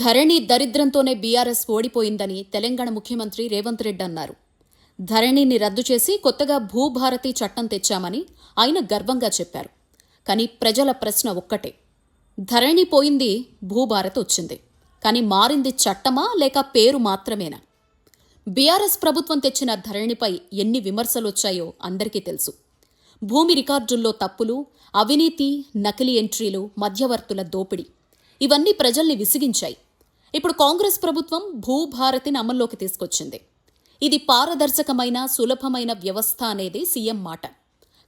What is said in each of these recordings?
ధరణి దరిద్రంతోనే BRS ఓడిపోయిందని Telangana ముఖ్యమంత్రి రేవంత్ రెడ్డి అన్నారు. ధరణిని రద్దు చేసి కొత్తగా భూభారతి చట్టం తెచ్చామని ఆయన గర్వంగా చెప్పారు. కానీ ప్రజల ప్రశ్న ఒక్కటే, ధరణి పోయింది, భూభారతి వచ్చింది. కానీ మారింది చట్టమా లేక పేరు మాత్రమేనా? బీఆర్ఎస్ ప్రభుత్వం తెచ్చిన ధరణిపై ఎన్ని విమర్శలొచ్చాయో అందరికీ తెలుసు. భూమి రికార్డుల్లో తప్పులు, అవినీతి, నకిలీ ఎంట్రీలు, మధ్యవర్తుల దోపిడీ ఇవన్నీ ప్రజల్ని విసిగించాయి. ఇప్పుడు కాంగ్రెస్ ప్రభుత్వం భూభారతిని అమల్లోకి తీసుకొచ్చింది. ఇది పారదర్శకమైన, సులభమైన వ్యవస్థ అనేది సీఎం మాట.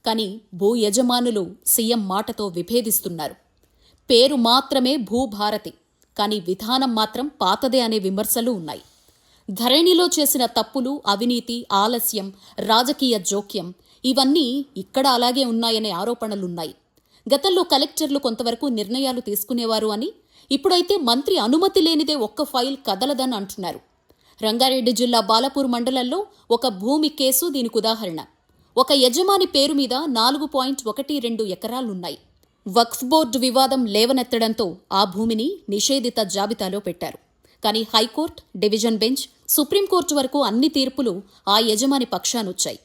కానీ భూ యజమానులు సీఎం మాటతో విభేదిస్తున్నారు. పేరు మాత్రమే భూభారతి, కానీ విధానం మాత్రం పాతదే అనే విమర్శలు ఉన్నాయి. ధరణిలో చేసిన తప్పులు, అవినీతి, ఆలస్యం, రాజకీయ జోక్యం ఇవన్నీ ఇక్కడ అలాగే ఉన్నాయనే ఆరోపణలున్నాయి. గతంలో కలెక్టర్లు కొంతవరకు నిర్ణయాలు తీసుకునేవారు అని, ఇప్పుడైతే మంత్రి అనుమతి లేనిదే ఒక్క ఫైల్ కదలదని అంటున్నారు. రంగారెడ్డి జిల్లా బాలాపూర్ మండలంలో ఒక భూమి కేసు దీనికి ఉదాహరణ. ఒక యజమాని పేరు మీద 4.12 ఎకరాలున్నాయి. వక్ఫ్ బోర్డు వివాదం లేవనెత్తడంతో ఆ భూమిని నిషేధిత జాబితాలో పెట్టారు. కానీ హైకోర్టు, డివిజన్ బెంచ్, సుప్రీంకోర్టు వరకు అన్ని తీర్పులు ఆ యజమాని పక్షానొచ్చాయి.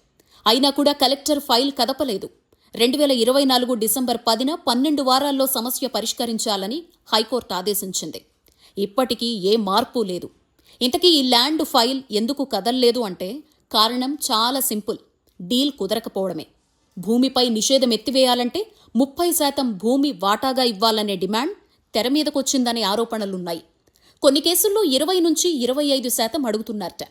అయినా కూడా కలెక్టర్ ఫైల్ కదపలేదు. 2024 డిసెంబర్ 10న 12 వారాల్లో సమస్య పరిష్కరించాలని హైకోర్టు ఆదేశించింది. ఇప్పటికీ ఏ మార్పు లేదు. ఇంతకీ ఈ ల్యాండ్ ఫైల్ ఎందుకు కదల్లేదు అంటే కారణం చాలా సింపుల్, డీల్ కుదరకపోవడమే. భూమిపై నిషేధం ఎత్తివేయాలంటే 30% భూమి వాటాగా ఇవ్వాలనే డిమాండ్ తెరమీదకొచ్చిందనే ఆరోపణలున్నాయి. కొన్ని కేసుల్లో 20 నుంచి 25% అడుగుతున్నారట.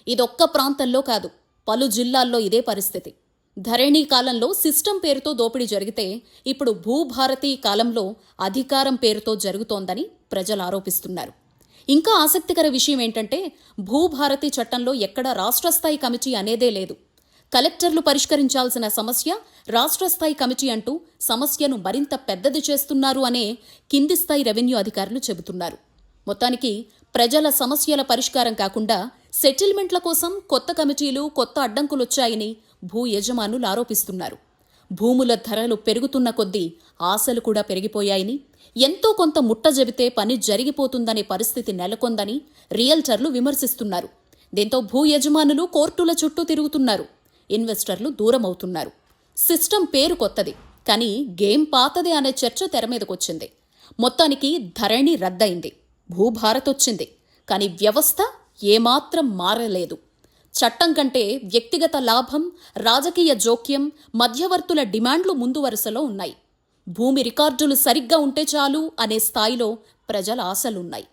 ఇదొక్క ప్రాంతంలో కాదు, పలు జిల్లాల్లో ఇదే పరిస్థితి. ధరణి కాలంలో సిస్టమ్ పేరుతో దోపిడీ జరిగితే ఇప్పుడు భూభారతి కాలంలో అధికారం పేరుతో జరుగుతోందని ప్రజలు ఆరోపిస్తున్నారు. ఇంకా ఆసక్తికర విషయం ఏంటంటే భూభారతి చట్టంలో ఎక్కడా రాష్ట్రస్థాయి కమిటీ అనేదే లేదు. కలెక్టర్లు పరిష్కరించాల్సిన సమస్య రాష్ట్ర స్థాయి కమిటీ అంటూ సమస్యను మరింత పెద్దది చేస్తున్నారు అనే కింది స్థాయి రెవెన్యూ అధికారులు చెబుతున్నారు. మొత్తానికి ప్రజల సమస్యల పరిష్కారం కాకుండా సెటిల్మెంట్ల కోసం కొత్త కమిటీలు, కొత్త అడ్డంకులొచ్చాయని భూ యజమానులు ఆరోపిస్తున్నారు. భూముల ధరలు పెరుగుతున్న కొద్దీ ఆశలు కూడా పెరిగిపోయాయని, ఎంతో కొంత ముట్ట చెబితే పని జరిగిపోతుందనే పరిస్థితి నెలకొందని రియల్టర్లు విమర్శిస్తున్నారు. దీంతో భూ యజమానులు కోర్టుల చుట్టూ తిరుగుతున్నారు. ఇన్వెస్టర్లు దూరమవుతున్నారు. సిస్టమ్ పేరు కొత్తది, కానీ గేమ్ పాతదే అనే చర్చ తెరమీదకొచ్చింది. మొత్తానికి ధరణి రద్దయింది, భూభారత్ వచ్చింది. కానీ వ్యవస్థ ఏమాత్రం మారలేదు. చట్టం కంటే వ్యక్తిగత లాభం, రాజకీయ జోక్యం, మధ్యవర్తుల డిమాండ్లు ముందు వరుసలో ఉన్నాయి. భూమి రికార్డులు సరిగ్గా ఉంటే చాలు అనే స్థాయిలో ప్రజల ఆశలున్నాయి.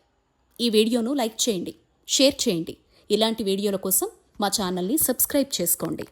ఈ వీడియోను లైక్ చేయండి, షేర్ చేయండి. ఇలాంటి వీడియోల కోసం మా ఛానల్ని సబ్స్క్రైబ్ చేసుకోండి.